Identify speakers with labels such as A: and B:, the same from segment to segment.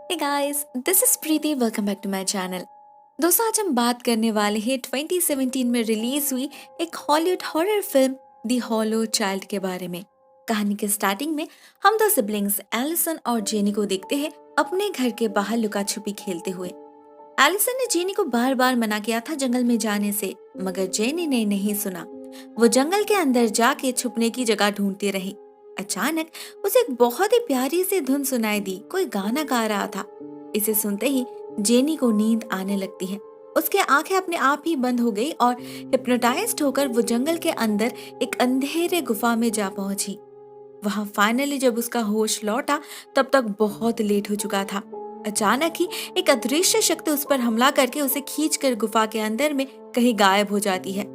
A: Hey guys, this is Preeti. Welcome back to my channel. दोस्तों, आज हम बात करने वाले हैं 2017 में रिलीज हुई एक Hollywood horror film the hollow child के बारे में। कहानी के स्टार्टिंग में हम दो सिबलिंग्स एलिसन और जेनी को देखते हैं अपने घर के बाहर लुका छुपी खेलते हुए। एलिसन ने जेनी को बार बार मना किया था जंगल में जाने से, मगर जेनी ने नहीं सुना। वो जंगल के अंदर जाके छुपने की जगह ढूंढती रही। अचानक उसे एक बहुत ही प्यारी सी धुन सुनाई दी। कोई गाना गा रहा था। इसे सुनते ही जेनी को नींद आने लगती है। उसकी आंखें अपने आप ही बंद हो गई और हिप्नोटाइज्ड होकर वो जंगल के अंदर एक अंधेरे गुफा में जा पहुंची। वहां फाइनली जब उसका होश लौटा तब तक बहुत लेट हो चुका था। अचानक ही एक अदृश्य शक्ति उस पर हमला करके उसे खींचकर गुफा के अंदर में कहीं गायब हो जाती है।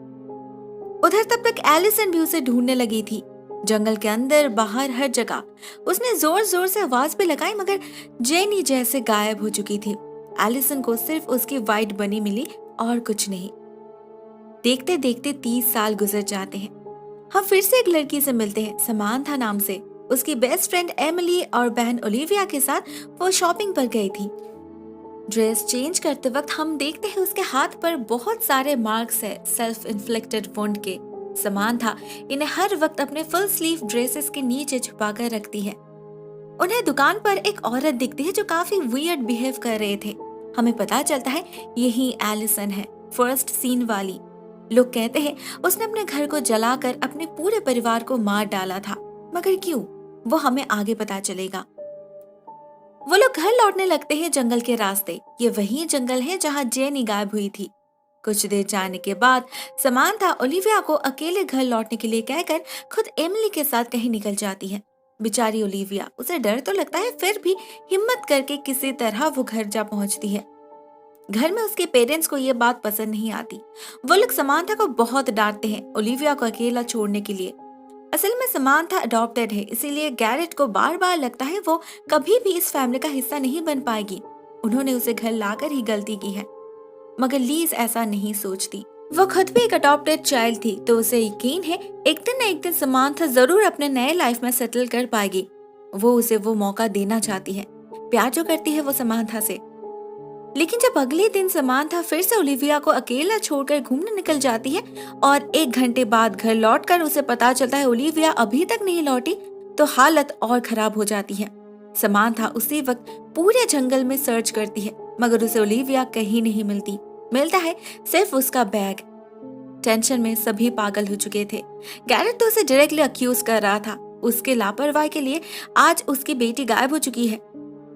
A: उधर तब तक एलिसन भी उसे ढूंढने लगी थी। जंगल के अंदर बाहर हर जगह उसने जोर जोर से आवाज भी लगाई, मगर जेनी जैसे गायब हो चुकी थी। एलिसन को सिर्फ उसकी वाइट बनी मिली और कुछ नहीं। देखते देखते 30 साल गुजर जाते हैं। हम फिर से एक लड़की से मिलते हैं, समांथा नाम से। उसकी बेस्ट फ्रेंड एमिली और बहन ओलिविया के साथ वो शॉपिंग पर गई थी। ड्रेस चेंज करते वक्त हम देखते हैं उसके हाथ पर बहुत सारे मार्क्स है, सेल्फ इन्फ्लिक्टेड वुंड के। समांथा इन्हें हर वक्त अपने फुल स्लीव ड्रेसेस के नीचे छुपाकर रखती है। उन्हें दुकान पर एक औरत दिखती है जो काफी वियर्ड बिहेव कर रहे थे। हमें पता चलता है यही एलिसन है, फर्स्ट सीन वाली। लोग कहते हैं उसने अपने घर को जलाकर अपने पूरे परिवार को मार डाला था, मगर क्यों, वो हमें आगे पता चलेगा। वो लोग घर लौटने लगते हैं जंगल के रास्ते। ये वही जंगल है जहाँ जेनी गायब हुई थी। कुछ देर जाने के बाद समांथा ओलिविया को अकेले घर लौटने के लिए कहकर खुद एमिली के साथ कहीं निकल जाती है। बेचारी ओलिविया, उसे डर तो लगता है, फिर भी हिम्मत करके किसी तरह वो घर जा पहुंचती है। घर में उसके पेरेंट्स को ये बात पसंद नहीं आती। वो लोग समांथा को बहुत डांटते हैं ओलिविया को अकेला छोड़ने के लिए। असल में समांथा अडॉप्टेड है, इसीलिए गैरेट को बार बार लगता है वो कभी भी इस फैमिली का हिस्सा नहीं बन पाएगी। उन्होंने उसे घर लाकर ही गलती की है। मगर लीज ऐसा नहीं सोचती। वो खुद भी एक अडॉप्टेड चाइल्ड थी, तो उसे यकीन है एक दिन न एक दिन समांथा जरूर अपने नए लाइफ में सेटल कर पाएगी। वो उसे वो मौका देना चाहती है। प्यार जो करती है वो समांथा से। लेकिन जब अगले दिन समांथा फिर से ओलिविया को अकेला छोड़कर घूमने निकल जाती है और 1 घंटे बाद घर लौटकर उसे पता चलता है ओलिविया अभी तक नहीं लौटी, तो हालत और खराब हो जाती है। समांथा उसी वक्त पूरे जंगल में सर्च करती है, मगर उसे ओलिविया कहीं नहीं मिलती। मिलता है सिर्फ उसका बैग। टेंशन में सभी पागल हो चुके थे। गैरेट तो उसे डायरेक्टली अक्यूज कर रहा था। उसके लापरवाही के लिए आज उसकी बेटी गायब हो चुकी है।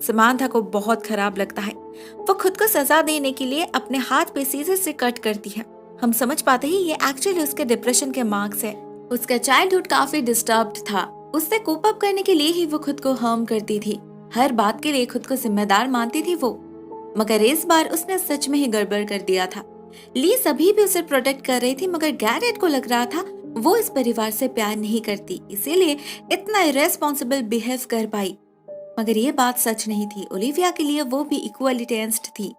A: समांथा को बहुत खराब लगता है। वो खुद को सजा देने के लिए अपने हाथ पे सीजर से कट करती है। हम समझ पाते ही ये एक्चुअली उसके डिप्रेशन के मार्क्स है। उसका चाइल्डहुड काफी डिस्टर्ब्ड था। उससे कोप अप करने के लिए ही वो खुद को हार्म करती थी। हर बात के लिए खुद को जिम्मेदार मानती थी वो। मगर इस बार उसने सच में ही गड़बड़ कर दिया था। ली सभी भी उसे प्रोटेक्ट कर रही थी, मगर गैरेट को लग रहा था वो इस परिवार से प्यार नहीं करती, इसीलिए इतना इरेस्पॉन्सिबल बिहेव कर पाई। मगर ये बात सच नहीं थी। ओलिविया के लिए वो भी इक्वली टेंस्ड थी।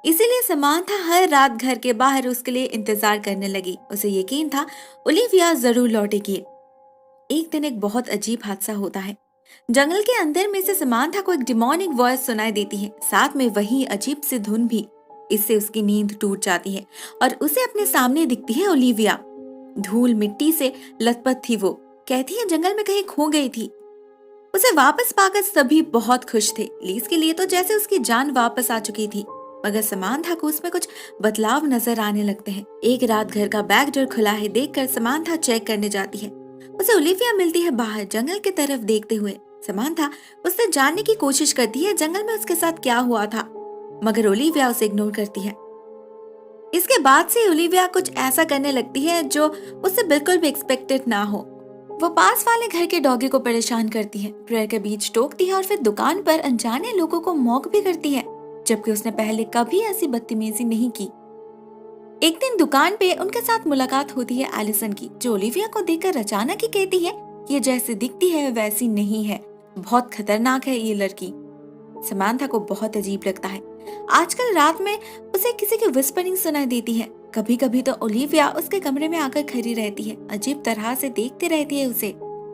A: इसीलिए समांथा हर रात घर के बाहर उसके लिए इंतजार करने लगी। उसे यकीन था ओलिविया जरूर लौटेगी। एक दिन एक बहुत अजीब हादसा होता है। जंगल के अंदर में से समांथा को एक डिमोनिक वॉइस सुनाई देती है, साथ में वही अजीब सी धुन भी। इससे उसकी नींद टूट जाती है और उसे अपने सामने दिखती है ओलिविया। धूल मिट्टी से लथपथ थी वो। कहती है जंगल में कहीं खो गई थी। उसे वापस पाकर सभी बहुत खुश थे। लीज के लिए तो जैसे उसकी जान वापस आ चुकी थी, मगर समांथा को उसमें कुछ बदलाव नजर आने लगते हैं। एक रात घर का बैक डोर खुला है देखकर समांथा चेक करने जाती है। उसे ओलिविया मिलती है बाहर जंगल की तरफ देखते हुए। समांथा उससे जानने की कोशिश करती है जंगल में उसके साथ क्या हुआ था, मगर ओलिविया उसे इग्नोर करती है। इसके बाद से ओलिविया कुछ ऐसा करने लगती है जो उससे बिल्कुल भी एक्सपेक्टेड ना हो। वो पास वाले घर के डॉगी को परेशान करती है, प्रेयर के बीच टोकती है और फिर दुकान पर अनजाने लोगों को मॉक भी करती है, जबकि उसने पहले कभी ऐसी बदतमीजी नहीं की। एक दिन दुकान पे उनके साथ मुलाकात होती है एलिसन की, जो ओलिविया को देखकर अचानक ही कहती है ये जैसे दिखती है वैसी नहीं है, बहुत खतरनाक है ये लड़की। समांथा को बहुत अजीब लगता है। आजकल रात में उसे किसी की विस्परिंग सुनाई देती है। कभी कभी तो ओलिविया उसके कमरे में आकर खड़ी रहती है, अजीब तरह से देखते रहती है उसे,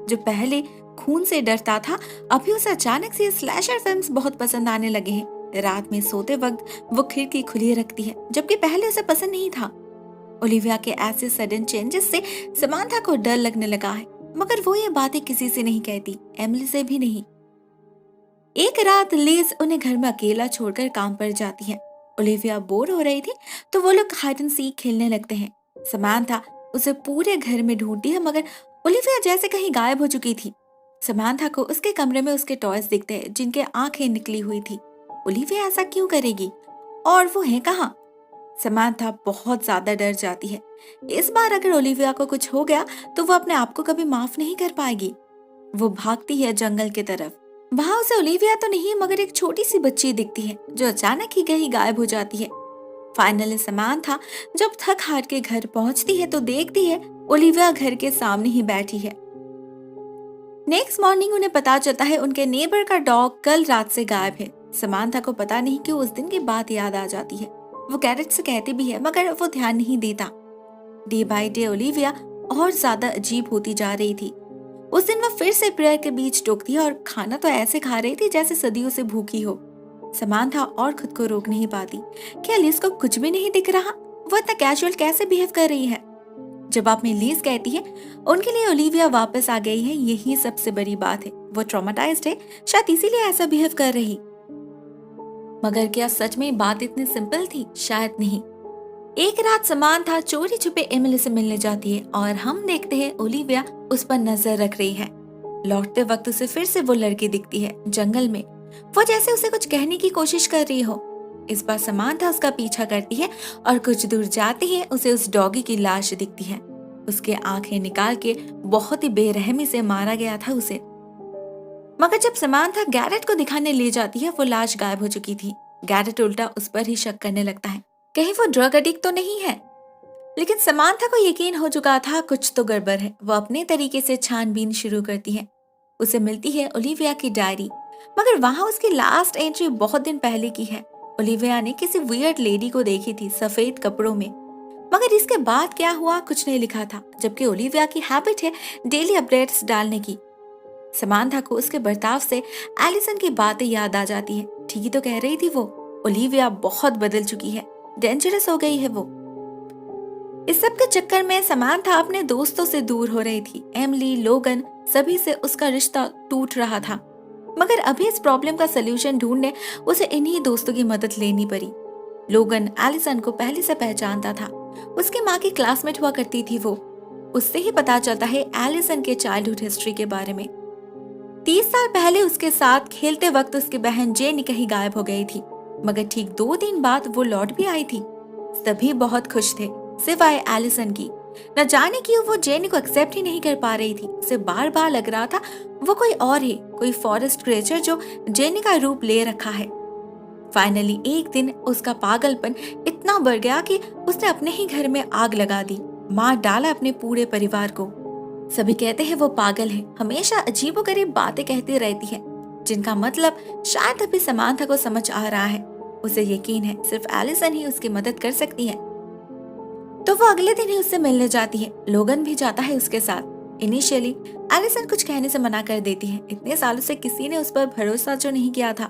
A: जो पहले खून से डरता था, अभी उसे अचानक से स्लैशर फिल्म्स बहुत पसंद आने लगे हैं। रात में सोते वक्त वो खिड़की खुली रखती है, जबकि पहले उसे पसंद नहीं था। ओलिविया के ऐसे सडन चेंजेस से समांथा को डर लगने लगा है, मगर वो ये बातें किसी से नहीं कहती, एमिली से भी नहीं। एक रात लिज उन्हें घर में अकेला छोड़कर काम पर जाती है। ओलिविया बोर हो रही थी तो वो लोग हाइड एंड सीक खेलने लगते हैं। समांथा उसे पूरे घर में ढूंढती है, मगर ओलिविया जैसे कहीं गायब हो चुकी थी। समांथा को उसके कमरे में उसके टॉयज दिखते हैं जिनके आंखें निकली हुई थी। ओलिविया ऐसा क्यों करेगी, और वो है कहाँ? समांथा बहुत ज्यादा डर जाती है। इस बार अगर ओलिविया को कुछ हो गया तो वो अपने आप को कभी माफ नहीं कर पाएगी। वो भागती है जंगल की तरफ। वहां उसे ओलिविया तो नहीं, मगर एक छोटी सी बच्ची दिखती है जो अचानक ही कहीं गायब हो जाती है। फाइनली समांथा जब थक हार के घर पहुंचती है तो देखती है ओलिविया घर के सामने ही बैठी है। नेक्स्ट मॉर्निंग उन्हें पता चलता है उनके नेबर का डॉग कल रात से गायब है। समांथा को पता नहीं क्यों उस दिन की बात याद आ जाती है। वो गैरेट से कहती भी है, मगर वो ध्यान नहीं देता। डे बाय डे ओलिविया और ज्यादा अजीब होती जा रही थी। उस दिन वो फिर से प्रेयर के बीच टोकती है और खाना तो ऐसे खा रही थी जैसे सदियों से भूखी हो। समांथा और खुद को रोक नहीं पाती। क्या लिज को कुछ भी नहीं दिख रहा? वो इतना कैजुअल कैसे बिहेव कर रही है? जवाब में लिज कहती है उनके लिए ओलिविया वापस आ गई है, यही सबसे बड़ी बात है। वो ट्रॉमेटाइज्ड है, शायद इसीलिए ऐसा बिहेव कर रही। मगर क्या सच में बात इतनी सिंपल थी? शायद नहीं। एक रात समांथा चोरी छुपे एमिली से मिलने जाती है और हम देखते हैं ओलिविया उस पर नजर रख रही है। लौटते वक्त उसे फिर से वो लड़की दिखती है जंगल में। वो जैसे उसे कुछ कहने की कोशिश कर रही हो। इस बार समांथा उसका पीछा करती है और कुछ दूर जाती है उसे उस डॉगी की लाश दिखती है। उसके आंखें निकाल के बहुत ही बेरहमी से मारा गया था उसे। मगर जब समांथा गैरेट को दिखाने ले जाती है वो लाश गायब हो चुकी थी। गैरेट उल्टा उस पर ही शक करने लगता है, कहीं वो ड्रग एडिक्ट तो नहीं है। लेकिन समांथा को यकीन हो चुका था कुछ तो गड़बड़ है। वो अपने तरीके से छानबीन शुरू करती है। उसे मिलती है ओलिविया की डायरी, मगर वहां उसकी लास्ट एंट्री बहुत दिन पहले की है। ओलिविया ने किसी वियर्ड लेडी को देखी थी सफेद कपड़ों में, मगर इसके बाद क्या हुआ कुछ नहीं लिखा था। जबकि ओलिविया की हैबिट है डेली अपडेट्स डालने की। समांथा को उसके बर्ताव से एलिसन की बातें याद आ जाती है। ठीक ही तो कह रही थी वो, ओलिविया बहुत बदल चुकी है, डेंजरस हो गई है वो। इस सब के चक्कर में समांथा अपने दोस्तों से दूर हो रही थी। एमिली, लोगन, सभी से उसका रिश्ता टूट रहा था। मगर अभी इस प्रॉब्लम का सलूशन ढूंढने उसे इन्हीं दोस्तों की मदद लेनी पड़ी। लोगन एलिसन को पहले से पहचानता था। उसकी माँ की क्लासमेट हुआ करती थी वो। उससे ही पता चलता है एलिसन के चाइल्डहुड हिस्ट्री के बारे में। 30 साल पहले उसके साथ खेलते वक्त उसकी बहन जेनी कहीं गायब हो गई थी, मगर ठीक 2 दिन बाद वो लौट भी आई थी। सभी बहुत खुश थे सिवाय एलिसन की। न जाने क्यों वो जेनी को एक्सेप्ट ही नहीं कर पा रही थी। उसे बार बार लग रहा था वो कोई और है, कोई फॉरेस्ट क्रिएचर जो जेनी का रूप ले रखा है। फाइनली एक दिन उसका पागलपन इतना बढ़ गया कि उसने अपने ही घर में आग लगा दी, मार डाला अपने पूरे परिवार को। सभी कहते हैं वो पागल है, हमेशा अजीबोगरीब बातें कहती रहती है, जिनका मतलब शायद अभी समांथा को समझ आ रहा है। उसे यकीन है सिर्फ एलिसन ही उसकी मदद कर सकती है। तो वो अगले दिन ही उससे मिलने जाती है। लोगन भी जाता है उसके साथ। इनिशियली एलिसन कुछ कहने से मना कर देती है। इतने सालों से किसी ने उस पर भरोसा जो नहीं किया था।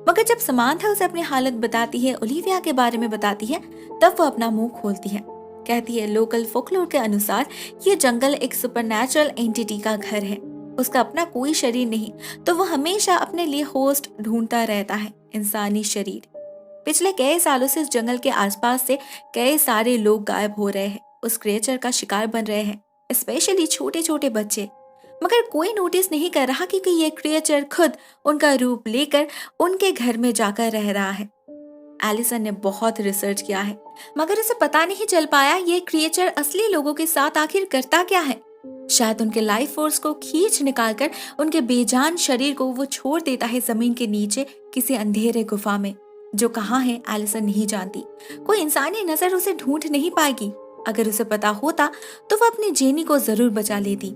A: मगर जब समांथा उसे अपनी हालत बताती है, ओलिविया के बारे में बताती है, तब वो अपना मुंह खोलती है। कहती है लोकल फोकलोर के अनुसार ये जंगल एक सुपरनैचुरल एंटिटी का घर है। उसका अपना कोई शरीर नहीं, तो वो हमेशा अपने लिए होस्ट ढूंढता रहता है, इंसानी शरीर। पिछले कई सालों से इस जंगल के आसपास से कई सारे लोग गायब हो रहे हैं, उस क्रिएचर का शिकार बन रहे हैं, स्पेशली छोटे छोटे बच्चे। मगर कोई नोटिस नहीं कर रहा क्योंकि ये क्रिएचर खुद उनका रूप लेकर उनके घर में जाकर रह रहा है। एलिसन ने बहुत रिसर्च किया है, मगर उसे पता नहीं चल पाया ये क्रिएचर असली लोगों के साथ आखिर करता क्या है। शायद उनके लाइफ फोर्स को खींच निकालकर उनके बेजान शरीर को वो छोड़ देता है जमीन के नीचे किसी अंधेरे गुफा में, जो कहाँ है एलिसन नहीं जानती। कोई इंसानी नजर उसे ढूंढ नहीं पाएगी। अगर उसे पता होता तो वो अपनी जेनी को जरूर बचा लेती।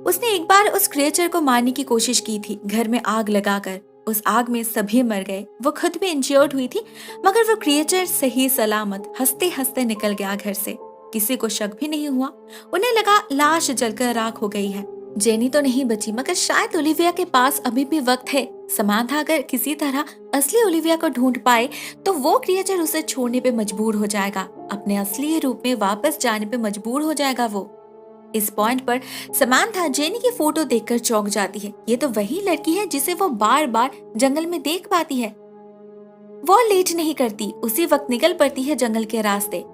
A: उसने एक बार उस क्रिएचर को मारने की कोशिश की थी, घर में आग लगाकर। उस आग में सभी मर गए। वो खुद भी इंज्योर्ड हुई थी, मगर वो क्रिएचर सही सलामत हंसते हंसते निकल गया घर से। किसी को शक भी नहीं हुआ। उन्हें लगा लाश जलकर राख हो गई है। जेनी तो नहीं बची, मगर शायद ओलिविया के पास अभी भी वक्त है। समांथा अगर किसी तरह असली ओलिविया को ढूंढ पाए तो वो क्रिएचर उसे छोड़ने पे मजबूर हो जाएगा, अपने असली रूप में वापस जाने पे मजबूर हो जाएगा वो। इस पॉइंट पर समांथा जेनी की फोटो देखकर चौंक जाती है। ये तो वही लड़की है जिसे वो बार बार जंगल में देख पाती है। वो लेट नहीं करती, उसी वक्त निकल पड़ती है जंगल के रास्ते।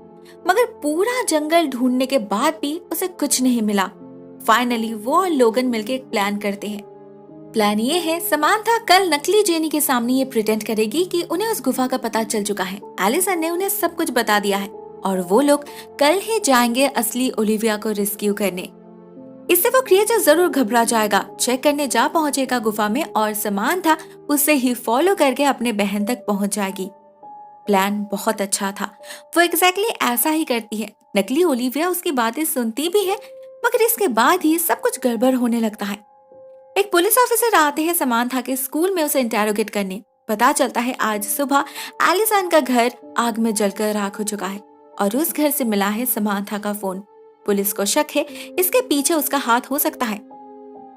A: मगर पूरा जंगल ढूंढने के बाद भी उसे कुछ नहीं मिला। फाइनली वो और लोगन मिलकर एक प्लान करते हैं। प्लान ये है, समांथा कल नकली जेनी के सामने ये प्रिटेंड करेगी कि उन्हें उस गुफा का पता चल चुका है। एलिसन ने उन्हें सब कुछ बता दिया है और वो लोग कल ही जाएंगे असली ओलिविया को रेस्क्यू करने। इससे वो क्रिएचर जरूर घबरा जाएगा, चेक करने जा पहुंचेगा गुफा में और समांथा उसे ही फॉलो करके अपने बहन तक पहुंच जाएगी। प्लान बहुत अच्छा था। वो एग्जैक्टली ऐसा ही करती है। नकली ओलिविया उसकी बातें सुनती भी है, मगर इसके बाद ही सब कुछ गड़बड़ होने लगता है। एक पुलिस ऑफिसर आते हैं समांथा के स्कूल में उसे इंटेरोगेट करने। पता चलता है आज सुबह एलिसन का घर आग में जलकर राख हो चुका है और उस घर से मिला है समांथा का फोन। पुलिस को शक है इसके पीछे उसका हाथ हो सकता है।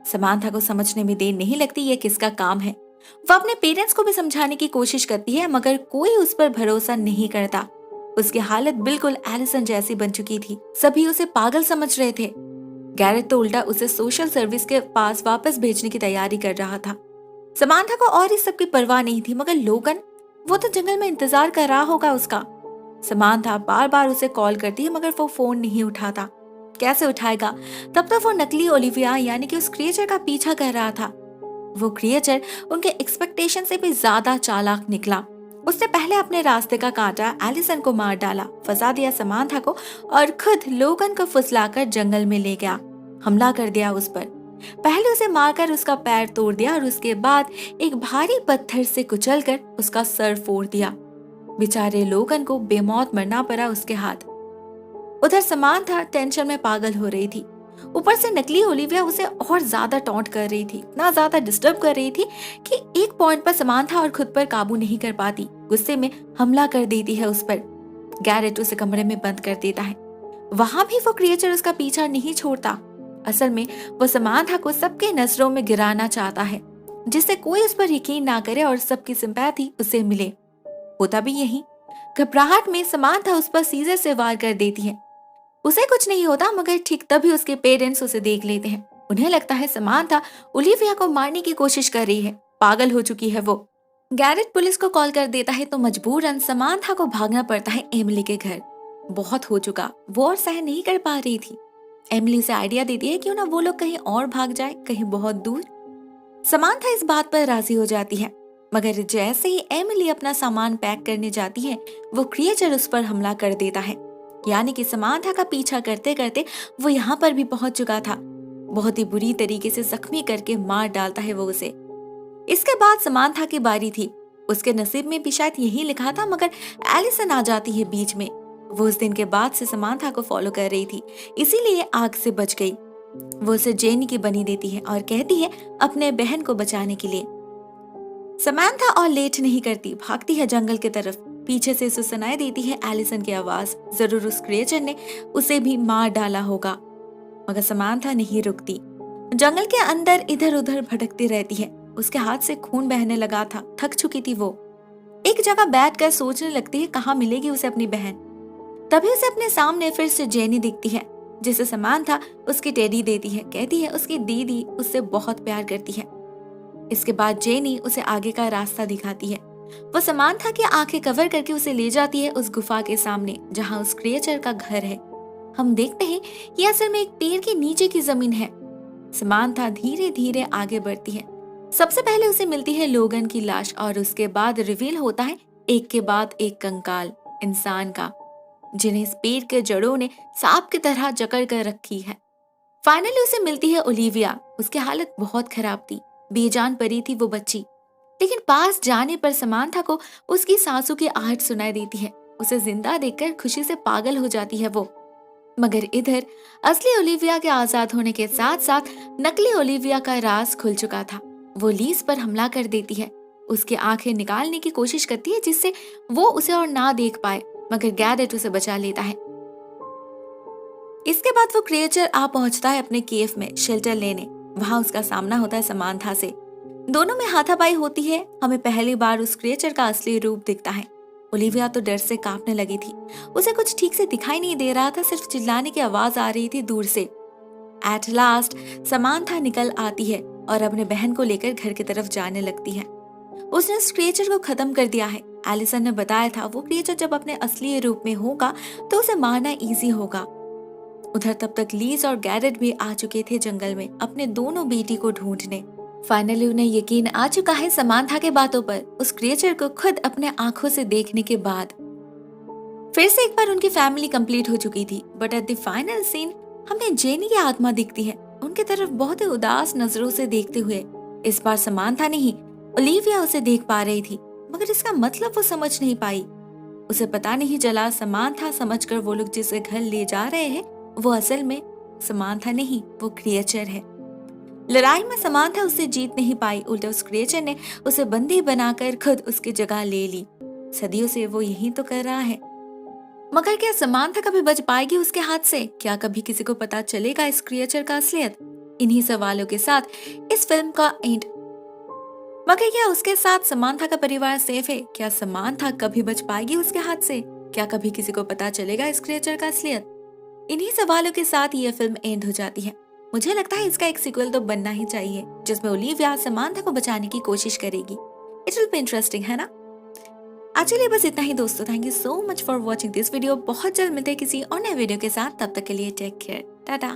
A: समांथा को समझने में देर नहीं लगती ये किसका काम है। वो अपने पेरेंट्स को भी समझाने की कोशिश करती है, मगर कोई उस पर भरोसा नहीं करता। उसकी हालत बिल्कुल एलिसन जैसी बन चुकी थी। सभी उसे पागल समझ रहे थे। गैरेट तो उल्टा उसे सोशल सर्विस के पास वापस भेजने की तैयारी कर रहा था। समांथा को और इस सब की परवाह नहीं थी, मगर लोगन, वो तो जंगल में इंतजार कर रहा होगा उसका। समांथा बार बार उसे कॉल करती है, मगर वो फोन नहीं उठाता। कैसे उठाएगा? तब तक वो नकली ओलिविया यानी कि उस क्रिएचर का पीछा कर रहा था। वो क्रिएचर उनके एक्सपेक्टेशन से भी ज्यादा चालाक निकला। उसने पहले अपने रास्ते का कांटा एलिसन को मार डाला, फंसा दिया समांथा को और खुद लोगन को फुसलाकर जंगल में ले गया। हमला कर दिया उस पर। पहले उसे मारकर उसका पैर तोड़ दिया और उसके बाद एक भारी पत्थर से कुचलकर उसका सर फोड़ दिया। बेचारे लोगन को बेमौत मरना पड़ा उसके हाथ। उधर समांथा टेंशन में पागल हो रही थी। ऊपर से नकली ओलिविया उसे और ज्यादा टॉन्ट कर रही थी, इतना ज्यादा डिस्टर्ब कर रही थी कि एक पॉइंट पर समांथा और खुद पर काबू नहीं कर पाती। गुस्से में हमला कर देती है उस पर। गैरेट उसे कमरे में बंद कर देता है। वहां भी वो क्रिएचर उसका पीछा नहीं छोड़ता। असल में वो समांथा को सबके नजरों में गिराना चाहता है, जिससे कोई उस पर यकीन ना करे और सबकी सिंपैथी उसे मिले। होता भी यही। घबराहट में समांथा उस पर सीजर से वार कर देती है। उसे कुछ नहीं होता, मगर ठीक तभी उसके पेरेंट्स उसे देख लेते हैं। उन्हें लगता है समांथा ओलिविया को मारने की कोशिश कर रही है, पागल हो चुकी है वो। गैरेट पुलिस को कॉल कर देता है तो मजबूरन समांथा को भागना पड़ता है एमिली के घर। बहुत हो चुका, वो और सहन नहीं कर पा रही थी। एमिली से आइडिया देती है क्यों ना वो लोग कहीं और भाग जाए, कहीं बहुत दूर। समांथा इस बात पर राजी हो जाती है, मगर जैसे ही एमिली अपना सामान पैक करने जाती है, वो क्रिएचर उस पर हमला कर देता है। यानी कि समांथा का पीछा करते करते वो यहाँ पर भी पहुंच चुका था। बहुत ही बुरी तरीके से जख्मी करके मार डालता है वो उसे। इसके बाद समांथा की बारी थी। उसके नसीब में भी शायद यही लिखा था, मगर एलिसन आ जाती है बीच में। वो उस दिन के बाद से समांथा को फॉलो कर रही थी, इसीलिए आग से बच गई। वो उसे जेनी की बनी देती है और कहती है अपने बहन को बचाने के लिए। समांथा और लेट नहीं करती, भागती है जंगल की तरफ। पीछे से उसे सुनाई देती है एलिसन की आवाज। जरूर उस क्रिएचर ने उसे भी मार डाला होगा, मगर समांथा नहीं रुकती। जंगल के अंदर इधर उधर भटकती रहती है। उसके हाथ से खून बहने लगा था, थक चुकी थी वो। एक जगह बैठकर सोचने लगती है कहाँ मिलेगी उसे अपनी बहन। तभी उसे अपने सामने फिर से जेनी दिखती है, जिसे समांथा उसकी टेडी देती है। कहती है उसकी दीदी उससे बहुत प्यार करती है। इसके बाद जेनी उसे आगे का रास्ता दिखाती है। वो समांथा की आंखें कवर करके उसे ले जाती है उस गुफा के सामने, जहाँ उस क्रिएचर का घर है। हम देखते हैं ये असल में एक पेड़ के नीचे की जमीन है। समांथा धीरे धीरे आगे बढ़ती है। सबसे पहले उसे मिलती है लोगन की लाश और उसके बाद रिवील होता है एक के बाद एक कंकाल इंसान का, जिन्हें इस पेड़ के जड़ों ने सांप की तरह जकड़ कर रखी है। फाइनली उसे मिलती है ओलिविया। उसकी हालत बहुत खराब थी, बेजान पड़ी थी वो बच्ची। लेकिन पास जाने पर समांथा को उसकी सांसों की आहट सुनाई देती है। उसे जिंदा देखकर खुशी से पागल हो जाती है वो। मगर इधर असली ओलिविया के आजाद होने के साथ साथ नकली ओलिविया का राज खुल चुका था। वो लीज पर हमला कर देती है, उसकी आंखें निकालने की कोशिश करती है जिससे वो उसे और ना देख पाए, मगर गैरेट उसे बचा लेता है। इसके बाद वो क्रिएचर आ पहुंचता है अपने केव में शेल्टर लेने। वहां उसका सामना होता है समांथा से। दोनों में हाथापाई होती है। हमें पहली बार उस क्रिएचर का असली रूप दिखता है। ओलिविया तो डर से कांपने लगी थी। उसे कुछ ठीक से दिखाई नहीं दे रहा था, सिर्फ चिल्लाने की आवाज आ रही थी दूर से। एट लास्ट समांथा निकल आती है और अपने बहन को लेकर घर की तरफ जाने लगती है। उसने उस क्रिएचर को खत्म कर दिया है। एलिसन ने बताया था वो क्रिएचर जब अपने असली रूप में होगा तो उसे मारना इजी होगा। उधर तब तक लीज और गैरेट भी आ चुके थे जंगल में अपने दोनों बेटी को ढूंढने। फाइनली उन्हें यकीन आ चुका है समांथा के बातों पर, उस क्रिएचर को खुद अपने आंखों से देखने के बाद। फिर से एक बार उनकी फैमिली कंप्लीट हो चुकी थी, but at the final scene हमें जेनी की आत्मा दिखती है, उनके तरफ बहुत ही उदास नजरों से देखते हुए। इस बार समांथा नहीं, ओलिविया उसे देख पा रही थी, मगर इसका मतलब वो समझ नहीं पाई। उसे पता नहीं चला समांथा समझकर वो लोग जिसे घर ले जा रहे हैं वो असल में समांथा नहीं, वो क्रिएचर है। लड़ाई में समांथा उससे जीत नहीं पाई, उल्टा उस क्रिएचर ने उसे बंदी बनाकर खुद उसकी जगह ले ली। सदियों से वो यही तो कर रहा है। मगर क्या समांथा कभी बच पाएगी उसके हाथ से? क्या कभी किसी को पता चलेगा इस क्रिएचर का असलियत? इन्हीं सवालों के साथ इस फिल्म का एंड। मगर क्या उसके साथ समांथा का परिवार सेफ है? क्या समांथा कभी बच पाएगी उसके हाथ से? क्या कभी किसी को पता चलेगा इस क्रिएचर का असलियत? इन्हीं सवालों के साथ ये फिल्म एंड हो जाती है। मुझे लगता है इसका एक सीक्वल तो बनना ही चाहिए, जिसमें ओलिविया समांथा को बचाने की कोशिश करेगी। इट विल बी इंटरेस्टिंग, है ना? आज के लिए बस इतना ही दोस्तों। Thank you so much for watching this video. बहुत जल्द मिलते हैं किसी और नए वीडियो के साथ। तब तक के लिए टेक केयर, टाटा।